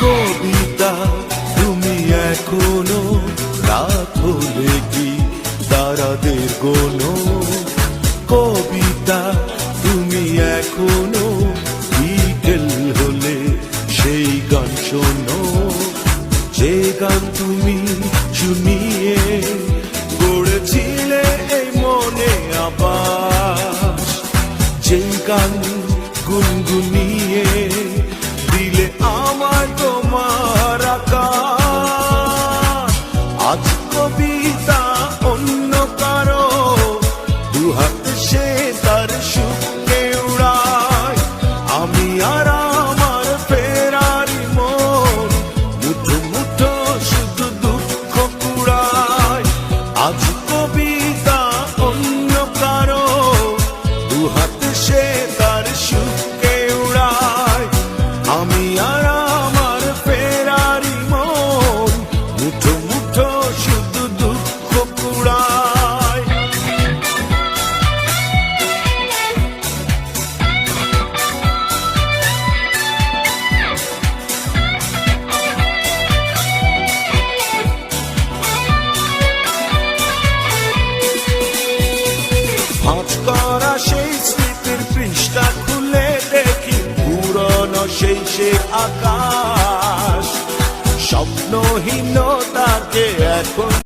কবিতা তুমি এখনো রাত হলে কি তারাদের গোনো, কবিতা তুমি এখনো বিকেল হলে সেই গান শোনো, যে গান তুমি শুনিয়ে গড়েছিলে এই মনে আবার, যে গান গুনগুনিয়ে দিলে আমার তোমার আকাশ। আজ কবিতা অন্য কারো দুহাত সে তার সুখে উড়ায়, আমি আর আমার ফেরারি মন মুঠো মুঠো শুধু দুঃখ কুড়ায়। আজ কবিতা অন্য কারো দুহাত সে তার সুখে উড়ায়, আমি আর আমার ফেরারি মন মুঠো মুঠো শুধু দুঃখ কুড়ায়। ভাঁজ করা সেই স্মৃতির পৃষ্ঠা খুলে দেখি পুরনো সেই সে আকাশ, স্বপ্নহীনতাকে এখন